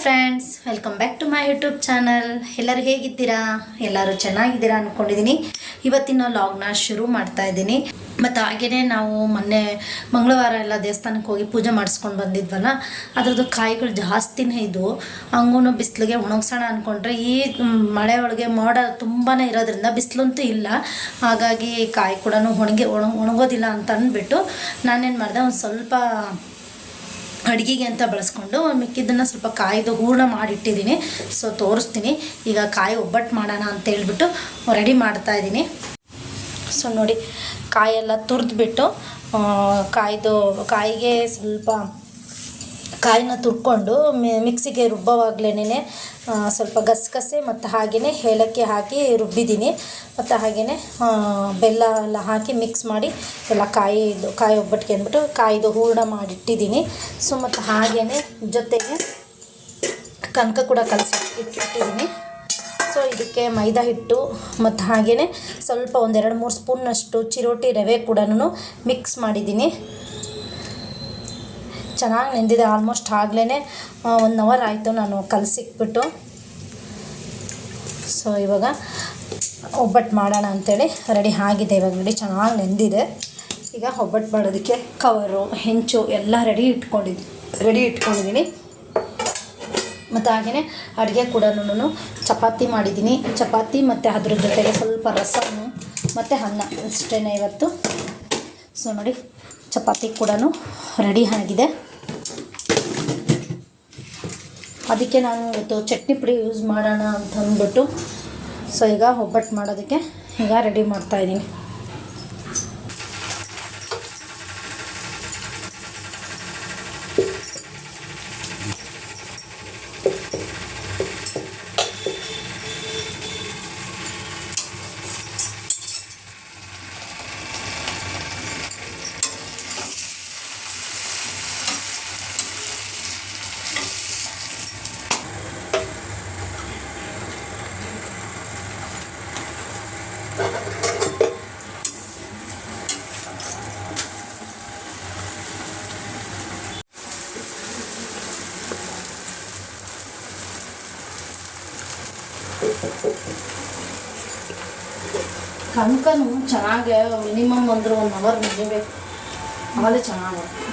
Friends, welcome back to my YouTube channel. ಎಲ್ಲರೂ ಹೇಗಿದ್ದೀರಾ? ಎಲ್ಲರೂ ಚೆನ್ನಾಗಿದ್ದೀರಾ ಅಂದ್ಕೊಂಡಿದ್ದೀನಿ. ಇವತ್ತಿನ ಲಾಗ್ನ ಶುರು ಮಾಡ್ತಾ ಇದ್ದೀನಿ. ಮತ್ತು ಹಾಗೆಯೇ ನಾವು ಮೊನ್ನೆ ಮಂಗಳವಾರ ಎಲ್ಲ ದೇವಸ್ಥಾನಕ್ಕೆ ಹೋಗಿ ಪೂಜೆ ಮಾಡಿಸ್ಕೊಂಡು ಬಂದಿದ್ವಲ್ಲ, ಅದರದ್ದು ಕಾಯಿಗಳು ಜಾಸ್ತಿನೇ ಇದ್ವು. ಹಂಗೂ ಬಿಸಿಲಿಗೆ ಒಣಗ್ಸೋಣ ಅಂದ್ಕೊಂಡ್ರೆ ಈ ಮಳೆ ಒಳಗೆ ಮೋಡ ತುಂಬಾ ಇರೋದ್ರಿಂದ ಬಿಸಿಲಂತೂ ಇಲ್ಲ. ಹಾಗಾಗಿ ಕಾಯಿ ಕೂಡ ಒಣಗೋದಿಲ್ಲ ಅಂತ ಅಂದ್ಬಿಟ್ಟು ನಾನೇನು ಮಾಡಿದೆ, ಒಂದು ಸ್ವಲ್ಪ ಅಡುಗೆಗೆ ಅಂತ ಬಳಸ್ಕೊಂಡು ಮಿಕ್ಕಿದ್ದನ್ನು ಸ್ವಲ್ಪ ಕಾಯ್ದು ಹೂರಣ ಮಾಡಿಟ್ಟಿದ್ದೀನಿ. ಸೊ ತೋರಿಸ್ತೀನಿ. ಈಗ ಕಾಯಿ ಒಬ್ಬಟ್ಟು ಮಾಡೋಣ ಅಂತ ಹೇಳ್ಬಿಟ್ಟು ರೆಡಿ ಮಾಡ್ತಾಯಿದ್ದೀನಿ. ಸೊ ನೋಡಿ, ಕಾಯೆಲ್ಲ ತುರಿದ್ಬಿಟ್ಟು ಕಾಯಿಗೆ ಸ್ವಲ್ಪ ಕಾಯಿನ ತುರ್ಕೊಂಡು ಮಿಕ್ಸಿಗೆ ರುಬ್ಬವಾಗಲೇ ಸ್ವಲ್ಪ ಗಸಗಸೆ ಮತ್ತು ಹಾಗೆಯೇ ಏಲಕ್ಕಿ ಹಾಕಿ ರುಬ್ಬಿದ್ದೀನಿ. ಮತ್ತು ಹಾಗೆಯೇ ಬೆಲ್ಲ ಎಲ್ಲ ಹಾಕಿ ಮಿಕ್ಸ್ ಮಾಡಿ ಎಲ್ಲ ಕಾಯಿ ಒಬ್ಬಟ್ಟಿಗೆ ಅಂದ್ಬಿಟ್ಟು ಕಾಯಿದು ಹೂರಣ ಮಾಡಿಟ್ಟಿದ್ದೀನಿ. ಸೊ ಮತ್ತು ಹಾಗೆಯೇ ಜೊತೆಗೆ ಕನಕ ಕೂಡ ಕಲಸಿ ಇಟ್ಟಿದ್ದೀನಿ. ಸೊ ಇದಕ್ಕೆ ಮೈದಾ ಹಿಟ್ಟು ಮತ್ತು ಹಾಗೆಯೇ ಸ್ವಲ್ಪ 1-2-3 ಸ್ಪೂನ್ನಷ್ಟು ಚಿರೋಟಿ ರವೆ ಕೂಡ ಮಿಕ್ಸ್ ಮಾಡಿದ್ದೀನಿ. ಚೆನ್ನಾಗಿ ನೆಂದಿದೆ. ಆಲ್ಮೋಸ್ಟ್ ಆಗಲೇ 1 ಅವರ್ ಆಯಿತು ನಾನು ಕಲಸಿಕ್ಬಿಟ್ಟು. ಸೊ ಇವಾಗ ಒಬ್ಬಟ್ಟು ಮಾಡೋಣ ಅಂಥೇಳಿ ರೆಡಿ ಆಗಿದೆ. ಇವಾಗ ನೋಡಿ, ಚೆನ್ನಾಗಿ ನೆಂದಿದೆ. ಈಗ ಒಬ್ಬಟ್ಟು ಮಾಡೋದಕ್ಕೆ ಕವರು, ಹೆಂಚು ಎಲ್ಲ ರೆಡಿ ಇಟ್ಕೊಂಡಿದ್ದೀನಿ. ಮತ್ತು ಹಾಗೆಯೇ ಅಡುಗೆ ಕೂಡ ಚಪಾತಿ ಮಾಡಿದ್ದೀನಿ. ಚಪಾತಿ ಮತ್ತು ಅದ್ರ ಜೊತೆಗೆ ಸ್ವಲ್ಪ ರಸಮ್ಮು ಮತ್ತು ಅನ್ನ, ಅಷ್ಟೇ ಇವತ್ತು. ಸೊ ನೋಡಿ, ಚಪಾತಿ ಕೂಡ ರೆಡಿ ಆಗಿದೆ. ಅದಕ್ಕೆ ನಾನು ಇವತ್ತು ಚಟ್ನಿ ಪುಡಿ ಯೂಸ್ ಮಾಡೋಣ ಅಂತ ಅಂದ್ಬಿಟ್ಟು ಸೊ ಈಗ ಒಬ್ಬಟ್ಟು ಮಾಡೋದಕ್ಕೆ ಈಗ ರೆಡಿ ಮಾಡ್ತಾಯಿದ್ದೀನಿ. ಕನಕನು ಚೆನ್ನಾಗಿ ಮಿನಿಮಮ್ ಅಂದ್ರೆ 1 ಅವರ್ ನೆನೆಬೇಕು, ಆಮೇಲೆ ಚೆನ್ನಾಗಿ ಬರ್ತದೆ.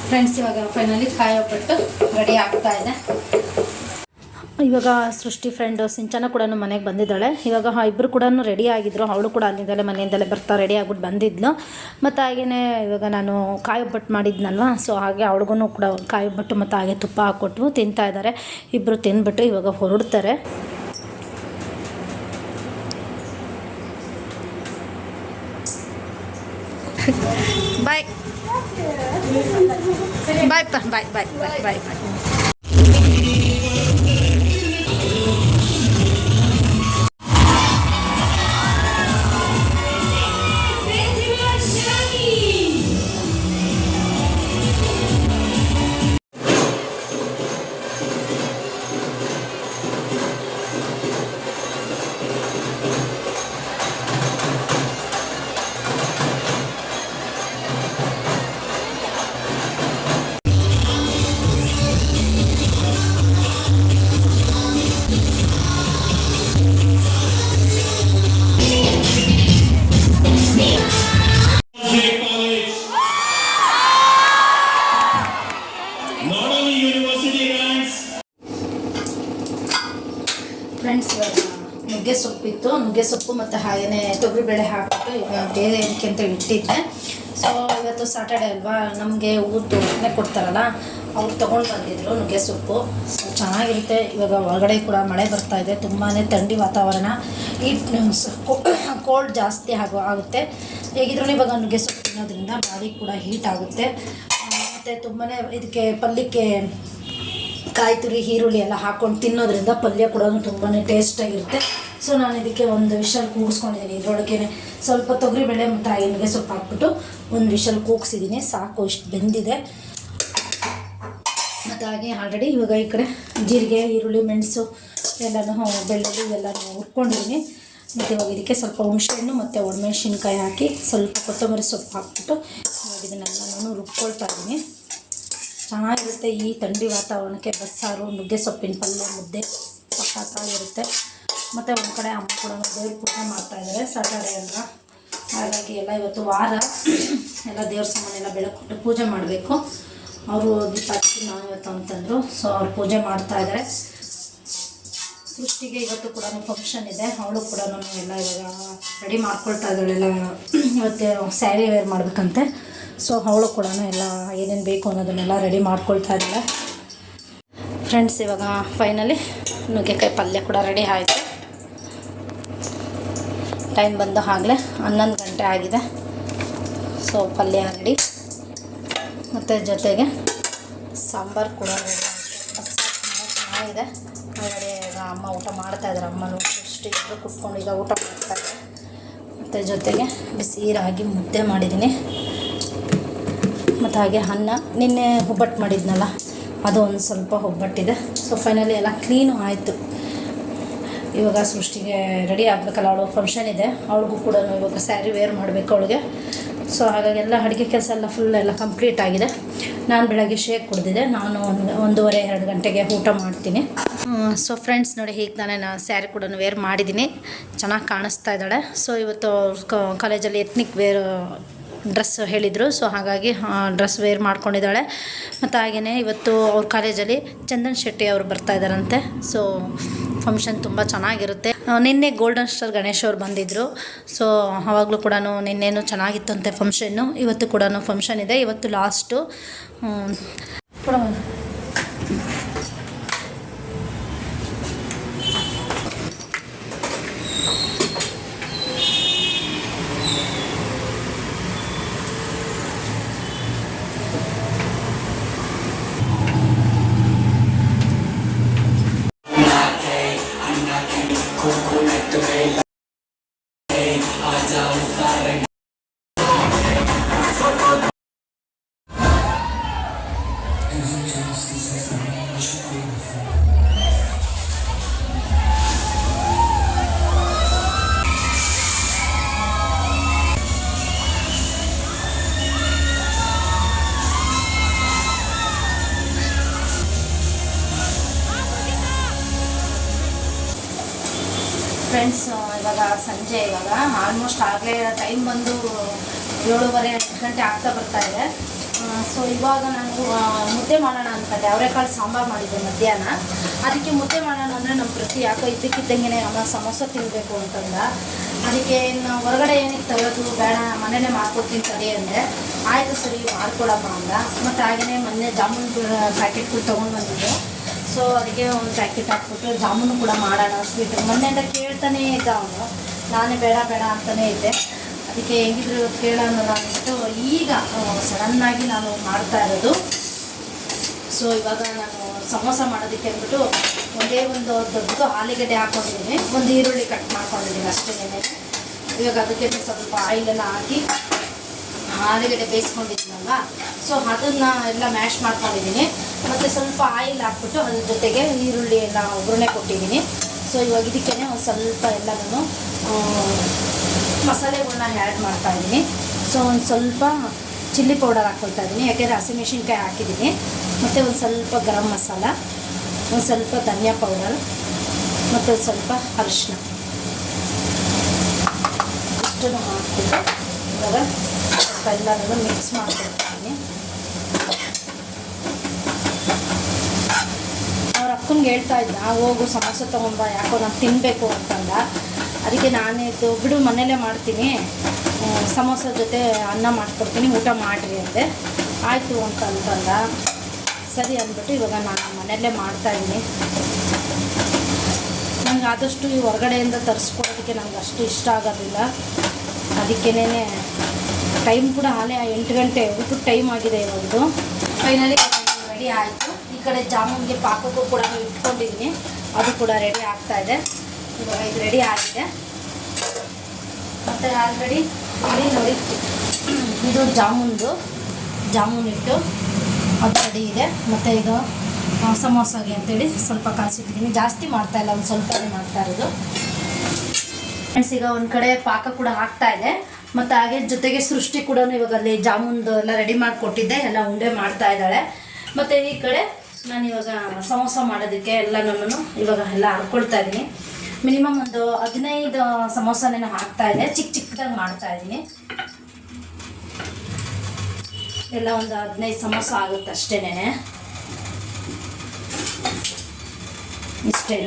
ಫ್ರೆಂಡ್ಸ್, ಇವಾಗ ಫೈನಲಿ ಕಾಯಿ ಒಬ್ಬಟ್ಟು ರೆಡಿ ಆಗ್ತಾ ಇದೆ. ಇವಾಗ ಸೃಷ್ಟಿ ಫ್ರೆಂಡು ಸಿಂಚನ ಕೂಡ ಮನೆಗೆ ಬಂದಿದ್ದಾಳೆ. ಇವಾಗ ಇಬ್ಬರು ಕೂಡ ರೆಡಿ ಆಗಿದ್ದರು. ಅವಳು ಕೂಡ ಅಲ್ಲಿಂದಲೇ ಮನೆಯಿಂದಲೇ ರೆಡಿ ಆಗ್ಬಿಟ್ಟು ಬಂದಿದ್ಲು. ಮತ್ತು ಹಾಗೆಯೇ ಇವಾಗ ನಾನು ಕಾಯಿ ಒಬ್ಬಟ್ಟು ಮಾಡಿದ್ನಲ್ವ, ಸೊ ಹಾಗೆ ಅವಳಿಗೂ ಕೂಡ ಕಾಯಿ ಒಬ್ಬಟ್ಟು ಮತ್ತು ಹಾಗೆ ತುಪ್ಪ ಹಾಕ್ಕೊಟ್ಟು ತಿಂತಾ ಇದ್ದಾರೆ. ಇಬ್ಬರು ತಿಂದ್ಬಿಟ್ಟು ಇವಾಗ ಹೊರಡ್ತಾರೆ. ಬಾಯ್ ಬಾಯ್ ಬಾಯ್ ಬಾಯ್ ಬಾಯ್ ಬಾಯ್ ಬಾಯ್. ಫ್ರೆಂಡ್ಸ್, ಇವಾಗ ನುಗ್ಗೆ ಸೊಪ್ಪಿತ್ತು. ನುಗ್ಗೆ ಸೊಪ್ಪು ಮತ್ತು ಹಾಗೆಯೇ ತೊಗರಿಬೇಳೆ ಹಾಕಿಬಿಟ್ಟು ಈಗ ಬೇರೆ ಏನಕ್ಕೆ ಅಂತ ಇಟ್ಟಿದ್ದೆ. ಸೊ ಇವತ್ತು ಸಾಟರ್ಡೆ ಅಲ್ವಾ, ನಮಗೆ ಊದ್ದು ಕೊಡ್ತಾರಲ್ಲ, ಅವ್ರು ತೊಗೊಂಡು ಬಂದಿದ್ರು ನುಗ್ಗೆ ಸೊಪ್ಪು. ಸೊ ಚೆನ್ನಾಗಿರುತ್ತೆ. ಇವಾಗ ಹೊರಗಡೆ ಕೂಡ ಮಳೆ ಬರ್ತಾಯಿದೆ, ತುಂಬಾ ಥಂಡಿ ವಾತಾವರಣ. ಈ ಕೋಲ್ಡ್ ಜಾಸ್ತಿ ಆಗುತ್ತೆ. ಹೇಗಿದ್ರೂ ಇವಾಗ ನುಗ್ಗೆ ಸೊಪ್ಪು ತಿನ್ನೋದ್ರಿಂದ ಬಾಡಿ ಕೂಡ ಹೀಟ್ ಆಗುತ್ತೆ. ಮತ್ತು ತುಂಬಾ ಇದಕ್ಕೆ ಪಲ್ಯಕ್ಕೆ ಕಾಯಿ ತುರಿ ಈರುಳ್ಳಿ ಎಲ್ಲ ಹಾಕ್ಕೊಂಡು ತಿನ್ನೋದ್ರಿಂದ ಪಲ್ಯ ಕೂಡ ತುಂಬಾ ಟೇಸ್ಟಾಗಿರುತ್ತೆ. ಸೊ ನಾನು ಇದಕ್ಕೆ ಒಂದು ವಿಷಲ್ ಕೂಗಿಸ್ಕೊಂಡಿದ್ದೀನಿ. ಇದರೊಳಗೆ ಸ್ವಲ್ಪ ತೊಗರಿಬೇಳೆ ಮತ್ತು ನುಗ್ಗೆ ಸೊಪ್ಪು ಹಾಕ್ಬಿಟ್ಟು ಒಂದು ವಿಷಲ್ ಕೂಗಿಸಿದ್ದೀನಿ. ಸಾಕು, ಇಷ್ಟು ಬೆಂದಿದೆ. ಮತ್ತು ಹಾಗೆ ಆಲ್ರೆಡಿ ಇವಾಗ ಈ ಕಡೆ ಜೀರಿಗೆ, ಈರುಳ್ಳಿ, ಮೆಣಸು ಎಲ್ಲನೂ ಬೆಳ್ಳುಳ್ಳಿ ಎಲ್ಲನೂ ಹುರ್ಕೊಂಡಿದ್ದೀನಿ. ಮತ್ತು ಇವಾಗ ಇದಕ್ಕೆ ಸ್ವಲ್ಪ ಹುಣಸೆಹಣ್ಣು ಮತ್ತು ಒಣಮೆಣ್ಸಿನ್ಕಾಯಿ ಹಾಕಿ ಸ್ವಲ್ಪ ಕೊತ್ತಂಬರಿ ಸೊಪ್ಪು ಹಾಕ್ಬಿಟ್ಟು ಇವಾಗ ಇದನ್ನೆಲ್ಲನೂ ರುಬ್ಕೊಳ್ತಾ ಇದ್ದೀನಿ. ಚೆನ್ನಾಗಿರುತ್ತೆ ಈ ಥಂಡಿ ವಾತಾವರಣಕ್ಕೆ ಬಸ್ಸಾರು, ನುಗ್ಗೆ ಸೊಪ್ಪಿನ ಪಲ್ಯ, ಮುದ್ದೆ ಸಖತ್ತಾಗಿರುತ್ತೆ. ಮತ್ತು ಒಂದು ಕಡೆ ಅಮ್ಮ ಕೂಡ ದೇವ್ರ ಪೂಜೆ ಮಾಡ್ತಾಯಿದ್ದಾರೆ ಸ್ಯಾಟರ್ಡೇ ಅಲ್ಲ, ಹಾಗಾಗಿ ಎಲ್ಲ ಇವತ್ತು ವಾರ ಎಲ್ಲ ದೇವ್ರ ಸಾಮಾನೆಲ್ಲ ಬೆಳಕೊಟ್ಟು ಪೂಜೆ ಮಾಡಬೇಕು. ಅವರು ದೀಪ ಹಚ್ಚಿ ನಾವು ಇವತ್ತು ಅಂತಂದರು. ಸೊ ಅವ್ರು ಪೂಜೆ ಮಾಡ್ತಾಯಿದ್ದಾರೆ. ಸೃಷ್ಟಿಗೆ ಇವತ್ತು ಕೂಡ ಫಂಕ್ಷನ್ ಇದೆ. ಅವಳು ಕೂಡ ಎಲ್ಲ ಇವಾಗ ರೆಡಿ ಮಾಡ್ಕೊಳ್ತಾ ಇದ್ದಾಳೆಲ್ಲ. ಇವತ್ತು ಸ್ಯಾರಿ ವೇರ್ ಮಾಡಬೇಕಂತೆ. ಸೊ ಅವಳು ಕೂಡ ಎಲ್ಲ ಏನೇನು ಬೇಕು ಅನ್ನೋದನ್ನೆಲ್ಲ ರೆಡಿ ಮಾಡ್ಕೊಳ್ತಾ ಇದ್ದಾಳೆ. ಫ್ರೆಂಡ್ಸ್, ಇವಾಗ ಫೈನಲಿ ನುಗ್ಗೆಕಾಯಿ ಪಲ್ಯ ಕೂಡ ರೆಡಿ ಆಯಿತು. ಟೈಮ್ ಬಂದು ಆಗಲೇ 11 ಗಂಟೆ ಆಗಿದೆ. ಸೊ ಪಲ್ಯ ರೆಡಿ, ಮತ್ತು ಜೊತೆಗೆ ಸಾಂಬಾರು ಕೂಡ ರೆಡಿ ಆಯಿತು. ಚೆನ್ನಾಗಿದೆ. ಆಲ್ರೆಡಿ ಈಗ ಅಮ್ಮ ಊಟ ಮಾಡ್ತಾಯಿದ್ದಾರೆ. ಅಮ್ಮನೂ ಸೃಷ್ಟಿ ಇಬ್ಬರು ಕುತ್ಕೊಂಡು ಈಗ ಊಟ ಮಾಡ್ತಾಯಿದ್ದಾರೆ. ಮತ್ತು ಜೊತೆಗೆ ಬಿಸಿ ರಾಗಿ ಮುದ್ದೆ ಮಾಡಿದ್ದೀನಿ. ಮತ್ತು ಹಾಗೆ ಅನ್ನ, ನಿನ್ನೆ ಒಬ್ಬಟ್ಟು ಮಾಡಿದ್ನಲ್ಲ ಅದು ಒಂದು ಸ್ವಲ್ಪ ಒಬ್ಬಟ್ಟಿದೆ. ಸೊ ಫೈನಲಿ ಎಲ್ಲ ಕ್ಲೀನು ಆಯಿತು. ಇವಾಗ ಸೃಷ್ಟಿಗೆ ರೆಡಿ ಆಗಬೇಕಲ್ಲ, ಅವಳು ಫಂಕ್ಷನ್ ಇದೆ. ಅವಳಿಗೂ ಕೂಡ ಇವಾಗ ಸ್ಯಾರಿ ವೇರ್ ಮಾಡಬೇಕು ಅವಳಿಗೆ. ಸೊ ಹಾಗಾಗಿ ಎಲ್ಲ ಅಡುಗೆ ಕೆಲಸ ಎಲ್ಲ ಫುಲ್ ಎಲ್ಲ ಕಂಪ್ಲೀಟ್ ಆಗಿದೆ. ನಾನು ಬೆಳಗ್ಗೆ ಶೇಕ್ ಕುಡಿದಿದ್ದೆ. ನಾನು 1:30-2 ಗಂಟೆಗೆ ಊಟ ಮಾಡ್ತೀನಿ. ಸೊ ಫ್ರೆಂಡ್ಸ್ ನೋಡಿ, ಹೀಗೆ ನಾನು ಸ್ಯಾರಿ ಕೂಡ ವೇರ್ ಮಾಡಿದ್ದೀನಿ. ಚೆನ್ನಾಗಿ ಕಾಣಿಸ್ತಾ ಇದ್ದಾಳೆ. ಸೊ ಇವತ್ತು ಕಾಲೇಜಲ್ಲಿ ಎತ್ನಿಕ್ ವೇರ್ ಡ್ರೆಸ್ ಹೇಳಿದರು. ಸೊ ಹಾಗಾಗಿ ಡ್ರೆಸ್ ವೇರ್ ಮಾಡ್ಕೊಂಡಿದ್ದಾಳೆ. ಮತ್ತು ಹಾಗೆಯೇ ಇವತ್ತು ಅವ್ರ ಕಾಲೇಜಲ್ಲಿ ಚಂದನ್ ಶೆಟ್ಟಿ ಅವರು ಬರ್ತಾಯಿದ್ದಾರಂತೆ. ಸೊ ಫಂಕ್ಷನ್ ತುಂಬ ಚೆನ್ನಾಗಿರುತ್ತೆ. ನಿನ್ನೆ ಗೋಲ್ಡನ್ ಸ್ಟಾರ್ ಗಣೇಶ್ ಅವ್ರು ಬಂದಿದ್ದರು. ಸೊ ಆವಾಗಲೂ ಕೂಡ ನಿನ್ನೇನು ಚೆನ್ನಾಗಿತ್ತಂತೆ ಫಂಕ್ಷನ್ನು. ಇವತ್ತು ಕೂಡ ಫಂಕ್ಷನ್ ಇದೆ. ಇವತ್ತು ಲಾಸ್ಟು ಕೂಡ ಫ್ರೆಂಡ್ಸ್, ಇವಾಗ ಸಂಜೆ ಆಲ್ಮೋಸ್ಟ್ ಆಗಲೇ ಟೈಮ್ ಬಂದು 7:30-8 ಗಂಟೆ ಆಗ್ತಾ ಬರ್ತಾಯಿದೆ. ಸೊ ಇವಾಗ ನಾನು ಮುದ್ದೆ ಮಾಡೋಣ ಅಂದ್ಕೊಂಡೆ. ಅವರೆಕಾಳು ಸಾಂಬಾರು ಮಾಡಿದ್ದೆ ಮಧ್ಯಾಹ್ನ. ಅದಕ್ಕೆ ಮುದ್ದೆ ಮಾಡೋಣ ಅಂದರೆ ನಮ್ಮ ಪ್ರತಿ ಯಾಕೋ ಇದ್ದಕ್ಕಿದ್ದಂಗೆ ಅಮ್ಮ ಸಮೋಸ ತಿನ್ನಬೇಕು ಅಂತಂದ. ಅದಕ್ಕೆ ಇನ್ನು ಹೊರಗಡೆ ಏನಕ್ಕೆ ತರೋದು ಬೇಡ, ಮನೇಲೇ ಮಾಡ್ಕೊಡ್ತೀನಿ ತಡಿ ಅಂದೆ. ಆಯಿತು ಸರಿ ಮಾಡ್ಕೊಡಮ್ಮ ಅಂದ. ಮತ್ತು ಹಾಗೆಯೇ ಮೊನ್ನೆ ಜಾಮೂನ್ ಪ್ಯಾಕೆಟ್ಗಳು ತೊಗೊಂಡು ಬಂದಿದ್ದೆ. ಸೊ ಅದಕ್ಕೆ ಒಂದು ಪ್ಯಾಕೆಟ್ ಹಾಕ್ಬಿಟ್ಟು ಜಾಮೂನು ಕೂಡ ಮಾಡೋಣ ಸ್ವೀಟ್. ಮೊನ್ನೆಯಿಂದ ಕೇಳ್ತಾನೇ ಇದ್ದ ಅವನು. ನಾನೇ ಬೇಡ ಬೇಡ ಅಂತಲೇ ಇದ್ದೆ. ಅದಕ್ಕೆ ಹೆಂಗಿದ್ರು ಕೇಳೋಣ ಅಂದ್ಬಿಟ್ಟು ಈಗ ಸಡನ್ನಾಗಿ ನಾನು ಮಾಡ್ತಾ ಇರೋದು. ಸೊ ಇವಾಗ ನಾನು ಸಮೋಸ ಮಾಡೋದಕ್ಕೆ ಅಂದ್ಬಿಟ್ಟು ಒಂದೇ ಒಂದು ದೊಡ್ಡ ಆಲೂಗಡ್ಡೆ ಹಾಕ್ಕೊಂಡಿದ್ದೀನಿ, ಒಂದು ಈರುಳ್ಳಿ ಕಟ್ ಮಾಡ್ಕೊಂಡಿದ್ದೀನಿ ಅಷ್ಟೇ. ಇವಾಗ ಅದಕ್ಕೆ ಸ್ವಲ್ಪ ಆಯಿಲೆಲ್ಲ ಹಾಕಿ ಆಲೂಗಡ್ಡೆ ಬೇಯಿಸ್ಕೊಂಡಿದ್ದೀನಲ್ವ, ಸೊ ಅದನ್ನು ಎಲ್ಲ ಮ್ಯಾಶ್ ಮಾಡ್ಕೊಂಡಿದ್ದೀನಿ. ಮತ್ತು ಸ್ವಲ್ಪ ಆಯಿಲ್ ಹಾಕ್ಬಿಟ್ಟು ಅದ್ರ ಜೊತೆಗೆ ಈರುಳ್ಳಿ ಎಲ್ಲ ಒಗ್ಗರಣೆ ಕೊಟ್ಟಿದ್ದೀನಿ. ಸೊ ಇವಾಗ ಇದಕ್ಕೇ ಒಂದು ಸ್ವಲ್ಪ ಎಲ್ಲನೂ ಮಸಾಲೆಗಳನ್ನ ಆ್ಯಡ್ ಮಾಡ್ತಾಯಿದ್ದೀನಿ. ಸೊ ಒಂದು ಸ್ವಲ್ಪ ಚಿಲ್ಲಿ ಪೌಡರ್ ಹಾಕ್ಕೊಳ್ತಾ ಇದ್ದೀನಿ, ಯಾಕೆಂದರೆ ಹಸಿಮೆಣ್ಸಿನ್ಕಾಯಿ ಹಾಕಿದ್ದೀನಿ. ಮತ್ತು ಒಂದು ಸ್ವಲ್ಪ ಗರಂ ಮಸಾಲ, ಒಂದು ಸ್ವಲ್ಪ ಧನಿಯಾ ಪೌಡರ್ ಮತ್ತು ಒಂದು ಸ್ವಲ್ಪ ಅರಿಶಿನ ಇಷ್ಟನ್ನು ಹಾಕ್ಬಿಟ್ಟು ಇವಾಗ ಸ್ವಲ್ಪ ಎಲ್ಲನೂ ಮಿಕ್ಸ್ ಮಾಡ್ಕೊಳ್ತೀನಿ. ಅವ್ರ ಅಕ್ಕನಿಗೆ ಹೇಳ್ತಾ ಇದ್ದ, ಹೋಗು ಸಮೋಸ ತೊಗೊಂಬ, ಯಾಕೋ ನಾನು ತಿನ್ನಬೇಕು ಅಂತಂದ. ಅದಕ್ಕೆ ನಾನಿದ್ದು ಬಿಡು ಮನೆಯಲ್ಲೇ ಮಾಡ್ತೀನಿ, ಸಮೋಸ ಜೊತೆ ಅನ್ನ ಮಾಡಿಕೊಡ್ತೀನಿ, ಊಟ ಮಾಡಿರಿ ಅಂದೆ. ಆಯಿತು ಅಂತಂದ. ಸರಿ ಅಂದ್ಬಿಟ್ಟು ಇವಾಗ ನಾನು ಮನೆಯಲ್ಲೇ ಮಾಡ್ತಾಯಿದ್ದೀನಿ. ನಂಗೆ ಆದಷ್ಟು ಈ ಹೊರಗಡೆಯಿಂದ ತರಿಸ್ಕೊಡೋದಕ್ಕೆ ನಂಗೆ ಅಷ್ಟು ಇಷ್ಟ ಆಗೋದಿಲ್ಲ. ಅದಕ್ಕೇನೆ ಟೈಮ್ ಕೂಡ ಹಾಲೆ 8 ಗಂಟೆ ಊಟದ ಟೈಮ್ ಆಗಿದೆ ಇವಾಗದು. ಫೈನಲಿ ರೆಡಿ ಆಯಿತು. ಈ ಕಡೆ ಜಾಮೂನ್ಗೆ ಪಾಕಕ್ಕೂ ಕೂಡ ಇಟ್ಕೊಂಡಿದ್ದೀನಿ, ಅದು ಕೂಡ ರೆಡಿ ಆಗ್ತಾಯಿದೆ. ಇವಾಗ ಇದು ರೆಡಿ ಆಗಿದೆ. ಮತ್ತು ಆಲ್ರೆಡಿ ಇಲ್ಲಿ ನೋಡಿ ಇದು ಜಾಮೂನ್ ಹಿಟ್ಟು ಅದು ರೆಡಿ ಇದೆ. ಮತ್ತು ಇದು ಸಮೋಸಾಗೆ ಅಂತೇಳಿ ಸ್ವಲ್ಪ ಕಾಯಿಸಿಟ್ಟಿದ್ದೀನಿ. ಜಾಸ್ತಿ ಮಾಡ್ತಾಯಿಲ್ಲ, ಒಂದು ಸ್ವಲ್ಪನೇ ಮಾಡ್ತಾ ಇರೋದು. ಫ್ರೆಂಡ್ಸ್, ಈಗ ಒಂದು ಕಡೆ ಪಾಕ ಕೂಡ ಆಗ್ತಾಯಿದೆ. ಮತ್ತು ಹಾಗೆ ಜೊತೆಗೆ ಸೃಷ್ಟಿ ಕೂಡ ಇವಾಗ ಅಲ್ಲಿ ಜಾಮೂನ್ದು ಎಲ್ಲ ರೆಡಿ ಮಾಡಿಕೊಟ್ಟಿದ್ದೆ, ಎಲ್ಲ ಉಂಡೆ ಮಾಡ್ತಾ ಇದ್ದಾಳೆ. ಮತ್ತು ಈ ಕಡೆ ನಾನು ಇವಾಗ ಸಮೋಸ ಮಾಡೋದಕ್ಕೆ ಎಲ್ಲನೂ ಇವಾಗ ಎಲ್ಲ ಹರ್ಕೊಳ್ತಾ ಇದ್ದೀನಿ. ಮಿನಿಮಮ್ ಒಂದು 15 ಸಮೋಸನೇನು ಹಾಕ್ತಾಯಿದೆ, ಚಿಕ್ಕದಾಗಿ ಮಾಡ್ತಾಯಿದ್ದೀನಿ. ಎಲ್ಲ ಒಂದು 15 ಸಮೋಸ ಆಗುತ್ತೆ ಅಷ್ಟೇನೆ, ಇಷ್ಟೇ.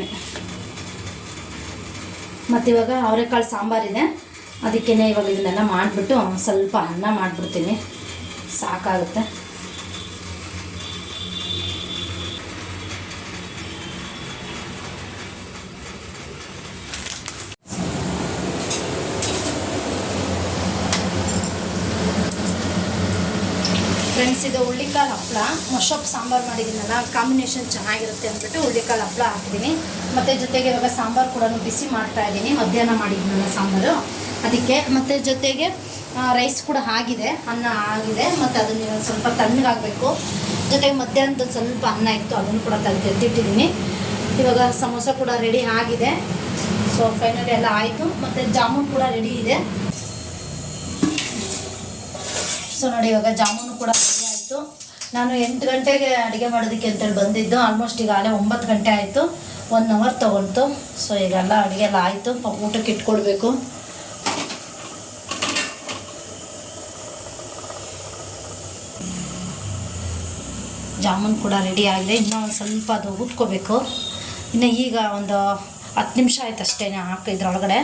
ಮತ್ತು ಇವಾಗ ಅವರೆಕಾಳು ಸಾಂಬಾರಿದೆ, ಅದಕ್ಕೇ ಇವಾಗ ಇದನ್ನೆಲ್ಲ ಮಾಡಿಬಿಟ್ಟು ಸ್ವಲ್ಪ ಅನ್ನ ಮಾಡಿಬಿಡ್ತೀನಿ, ಸಾಕಾಗುತ್ತೆ. ಫ್ರೆಂಡ್ಸ್, ಇದು ಹುಳ್ಳಿಕಾಳು ಹಪ್ಪಳ ಮೊಸೊಪ್ಪು ಸಾಂಬಾರು ಮಾಡಿದ್ದೀನಲ್ಲ, ಕಾಂಬಿನೇಷನ್ ಚೆನ್ನಾಗಿರುತ್ತೆ ಅಂದ್ಬಿಟ್ಟು ಹುಳ್ಳಿಕಾಳು ಹಪ್ಪಳ ಹಾಕಿದ್ದೀನಿ. ಮತ್ತು ಜೊತೆಗೆ ಇವಾಗ ಸಾಂಬಾರು ಕೂಡ ಬಿಸಿ ಮಾಡ್ತಾಯಿದ್ದೀನಿ, ಮಧ್ಯಾಹ್ನ ಮಾಡಿದ್ದೀನಲ್ಲ ಸಾಂಬಾರು ಅದಕ್ಕೆ. ಮತ್ತು ಜೊತೆಗೆ ರೈಸ್ ಕೂಡ ಆಗಿದೆ, ಅನ್ನ ಆಗಿದೆ. ಮತ್ತು ಅದನ್ನು ಸ್ವಲ್ಪ ತಣ್ಣಗಾಗಬೇಕು. ಜೊತೆಗೆ ಮಧ್ಯಾಹ್ನದ ಸ್ವಲ್ಪ ಅನ್ನ ಇತ್ತು, ಅದನ್ನು ಕೂಡ ತೆಗೆದಿಟ್ಟಿದ್ದೀನಿ. ಇವಾಗ ಸಮೋಸ ಕೂಡ ರೆಡಿ ಆಗಿದೆ. ಸೊ ಫೈನಲಿ ಎಲ್ಲ ಆಯಿತು. ಮತ್ತು ಜಾಮೂನ್ ಕೂಡ ರೆಡಿ ಇದೆ. ಸೊ ನೋಡಿ, ಇವಾಗ ಜಾಮೂನು ಕೂಡ ರೆಡಿ ಆಯಿತು. ನಾನು 8 ಗಂಟೆಗೆ ಅಡುಗೆ ಮಾಡೋದಕ್ಕೆ ಅಂತೇಳಿ ಬಂದಿದ್ದು. ಆಲ್ಮೋಸ್ಟ್ ಈಗಾಗಲೇ 9 ಗಂಟೆ ಆಯಿತು, 1 ಅವರ್ ತೊಗೊಳ್ತು. ಸೊ ಈಗೆಲ್ಲ ಅಡುಗೆ ಎಲ್ಲ ಆಯಿತು, ಊಟಕ್ಕೆ ಇಟ್ಕೊಡ್ಬೇಕು. ಜಾಮೂನ್ ಕೂಡ ರೆಡಿ ಆಗಿದೆ. ಇನ್ನೂ ಒಂದು ಸ್ವಲ್ಪ ಅದು ಉಟ್ಕೋಬೇಕು. ಇನ್ನು ಈಗ ಒಂದು 10 ನಿಮಿಷ ಆಯ್ತು ಅಷ್ಟೇ ಹಾಕಿ ಇದ್ರೊಳಗಡೆ.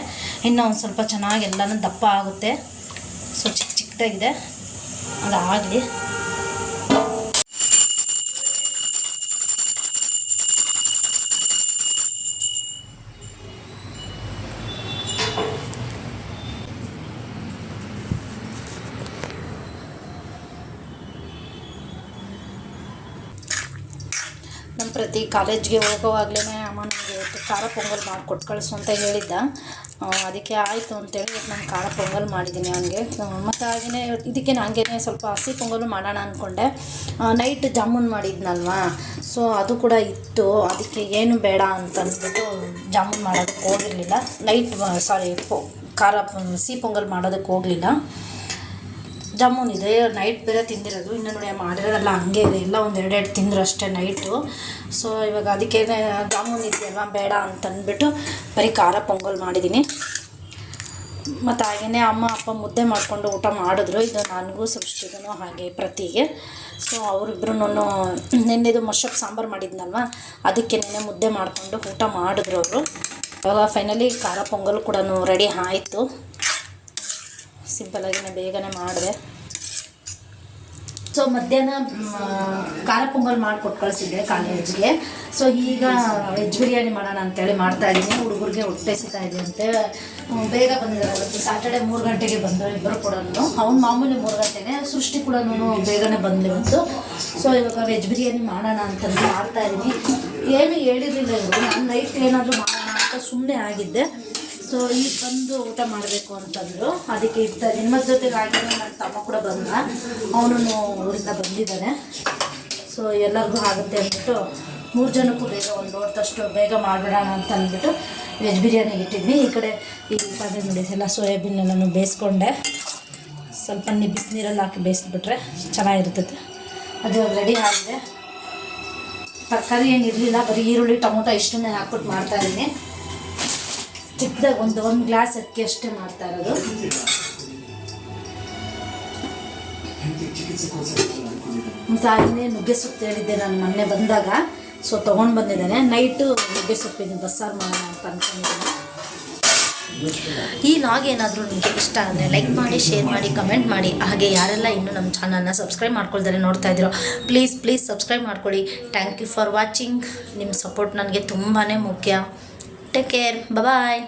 ಇನ್ನೂ ಒಂದು ಸ್ವಲ್ಪ ಚೆನ್ನಾಗಿ ಎಲ್ಲನೂ ದಪ್ಪ ಆಗುತ್ತೆ. ಸೊ ಚಿಕ್ಕದಾಗಿದೆ, ಅದಾಗಲಿ. ನಮ್ಮ ಪ್ರತಿ ಕಾಲೇಜ್ಗೆ ಹೋಗೋವಾಗಲೇ ಅಮ್ಮ ನನಗೆ ಖಾರ ಪೊಂಗಲ್ ಮಾಡಿಕೊಟ್ಟು ಕಳಿಸು ಅಂತ ಹೇಳಿದ್ದ. ಅದಕ್ಕೆ ಆಯಿತು ಅಂತೇಳಿ ನಾನು ಖಾರ ಪೊಂಗಲ್ ಮಾಡಿದ್ದೀನಿ ಅವನಿಗೆ. ಮತ್ತು ಹಾಗೆಯೇ ಇದಕ್ಕೆ ನನಗೆ ಸ್ವಲ್ಪ ಹಸಿ ಪೊಂಗಲು ಮಾಡೋಣ ಅಂದ್ಕೊಂಡೆ. ನೈಟ್ ಜಾಮೂನ್ ಮಾಡಿದ್ನಲ್ವಾ, ಸೊ ಅದು ಕೂಡ ಇತ್ತು. ಅದಕ್ಕೆ ಏನು ಬೇಡ ಅಂತಂದ್ಬಿಟ್ಟು ಜಾಮೂನ್ ಮಾಡೋದಕ್ಕೆ ಹೋಗಿರಲಿಲ್ಲ. ಹಸಿ ಪೊಂಗಲ್ ಮಾಡೋದಕ್ಕೆ ಹೋಗಲಿಲ್ಲ. ಜಾಮೂನ್ ಇದೆ, ನೈಟ್ ಬೇರೆ ತಿಂದಿರೋದು. ಇನ್ನು ನೋಡಿ ಮಾಡಿರೋದೆಲ್ಲ ಹಂಗೆ ಇದೆ, ಎಲ್ಲ ಒಂದು 2 ತಿಂದರು ಅಷ್ಟೇ ನೈಟು. ಸೊ ಇವಾಗ ಅದಕ್ಕೆ ಜಾಮೂನ್ ಇದೆಯಲ್ವ ಬೇಡ ಅಂತಂದ್ಬಿಟ್ಟು ಬರೀ ಖಾರ ಪೊಂಗಲ್ ಮಾಡಿದ್ದೀನಿ. ಮತ್ತು ಹಾಗೆಯೇ ಅಮ್ಮ ಅಪ್ಪ ಮುದ್ದೆ ಮಾಡಿಕೊಂಡು ಊಟ ಮಾಡಿದ್ರು. ಇದು ನನಗೂ ಸೃಷ್ಟಿಗೂ ಹಾಗೆ ಪ್ರತಿಗೆ. ಸೊ ಅವರಿಬ್ರು ನೆನ್ನೆದು ಮೊಸೊಪ್ಪು ಸಾಂಬಾರು ಮಾಡಿದ್ನಲ್ವ, ಅದಕ್ಕೆ ನೆನ್ನೆ ಮುದ್ದೆ ಮಾಡಿಕೊಂಡು ಊಟ ಮಾಡಿದ್ರು ಅವರು. ಇವಾಗ ಫೈನಲಿ ಖಾರ ಪೊಂಗಲ್ ಕೂಡ ರೆಡಿ ಆಯಿತು. ಸಿಂಪಲಾಗಿನೇ ಬೇಗನೆ ಮಾಡಿದೆ. ಸೊ ಮಧ್ಯಾಹ್ನ ಖಾರ ಪೊಂಗಲ್ ಮಾಡಿಕೊಟ್ಟು ಕಳಿಸಿದ್ದೆ ಕಾಲೇಜ್ಗೆ. ಸೊ ಈಗ ವೆಜ್ ಬಿರಿಯಾನಿ ಮಾಡೋಣ ಅಂತೇಳಿ ಮಾಡ್ತಾಯಿದ್ದೀನಿ. ಹುಡುಗರಿಗೆ ಹೊಟ್ಟೆ ಸಿಗ್ತಾ ಇದೆ ಅಂತೆ, ಬೇಗ ಬಂದಿದ್ದಾರೆ. ಅವತ್ತು ಸ್ಯಾಟರ್ಡೆ 3 ಗಂಟೆಗೆ ಬಂದರು ಇಬ್ಬರು ಕೂಡ. ಅವ್ನು ಮಾಮೂಲಿ 3 ಗಂಟೆಗೆ, ಸೃಷ್ಟಿ ಕೂಡ ಬೇಗನೆ ಬಂದು ಇವತ್ತು. ಸೊ ಇವಾಗ ವೆಜ್ ಬಿರಿಯಾನಿ ಮಾಡೋಣ ಅಂತಂದು ಮಾಡ್ತಾಯಿದ್ದೀನಿ. ಏನು ಹೇಳಿರಲಿಲ್ಲ ಇವರು, ನಾನು ನೈಟ್ ಏನಾದರೂ ಮಾಡೋಣ ಅಂತ ಸುಮ್ಮನೆ ಆಗಿದ್ದೆ. ಸೊ ಈಗ ಬಂದು ಊಟ ಮಾಡಬೇಕು ಅಂತಂದರು, ಅದಕ್ಕೆ ಇರ್ತಾರೆ. ನಿಮ್ಮ ಜೊತೆಗೆ ಆಗಿರೋ ನನ್ನ ತಮ್ಮ ಕೂಡ ಬಂದ, ಅವನು ಊರಿಂದ ಬಂದಿದ್ದಾನೆ. ಸೊ ಎಲ್ಲರಿಗೂ ಆಗುತ್ತೆ ಅಂದ್ಬಿಟ್ಟು 3 ಜನಕ್ಕೂ ಬೇಗ ಒಂದು ಹೊತ್ತಷ್ಟು ಬೇಗ ಮಾಡಿಬಿಡೋಣ ಅಂತ ಅಂದ್ಬಿಟ್ಟು ವೆಜ್ ಬಿರಿಯಾನಿಗೆ ಇಟ್ಟಿದ್ವಿ. ಈ ಕಡೆ ಈ ಪದೇ ನೋಡಿ ಎಲ್ಲ ಸೋಯಾಬೀನೆಲ್ಲನೂ ಬೇಯಿಸ್ಕೊಂಡೆ. ಸ್ವಲ್ಪ ಬಿಸಿನೀರಲ್ಲಿ ಹಾಕಿ ಬೇಯಿಸ್ಬಿಟ್ರೆ ಚೆನ್ನಾಗಿರ್ತದೆ. ಅದು ರೆಡಿ ಆಗಿದೆ. ತರಕಾರಿ ಏನಿರಲಿಲ್ಲ, ಬರೀ ಈರುಳ್ಳಿ ಟೊಮೊಟೊ ಇಷ್ಟನ್ನೇ ಹಾಕ್ಬಿಟ್ಟು ಮಾಡ್ತಾಯಿದ್ದೀನಿ. ಚಿಕ್ಕದಾಗಿ ಒಂದು ಗ್ಲಾಸ್ ಅಕ್ಕಿ ಅಷ್ಟೇ ಮಾಡ್ತಾ ಇರೋದು. ಮತ್ತು ಇನ್ನೇ ನುಗ್ಗೆ ಸೊಪ್ಪು ಹೇಳಿದ್ದೆ ನಾನು ಮೊನ್ನೆ ಬಂದಾಗ. ಸೊ ತೊಗೊಂಡು ಬಂದಿದ್ದೇನೆ. ನೈಟು ನುಗ್ಗೆ ಸೊಪ್ಪಿನ ಬಸ್ಸಾರು ಮಾಡೋಣ ಅಂತ ಅಂದ್ಕೊಂಡಿದ್ದೀನಿ. ಈ ಲಾಗ್ ಏನಾದರೂ ನಿಮಗೆ ಇಷ್ಟ ಆದರೆ ಲೈಕ್ ಮಾಡಿ, ಶೇರ್ ಮಾಡಿ, ಕಮೆಂಟ್ ಮಾಡಿ. ಹಾಗೆ ಯಾರೆಲ್ಲ ಇನ್ನೂ ನಮ್ಮ ಚಾನಲ್ನ ಸಬ್ಸ್ಕ್ರೈಬ್ ಮಾಡ್ಕೊಳ್ತಾರೆ ನೋಡ್ತಾ ಇದ್ದೀರೋ, ಪ್ಲೀಸ್ ಸಬ್ಸ್ಕ್ರೈಬ್ ಮಾಡ್ಕೊಳ್ಳಿ. Thank you for watching. ನಿಮ್ಮ ಸಪೋರ್ಟ್ ನನಗೆ ತುಂಬಾ ಮುಖ್ಯ. ಟೇಕ್ ಕೇರ್, ಬಾಯ್.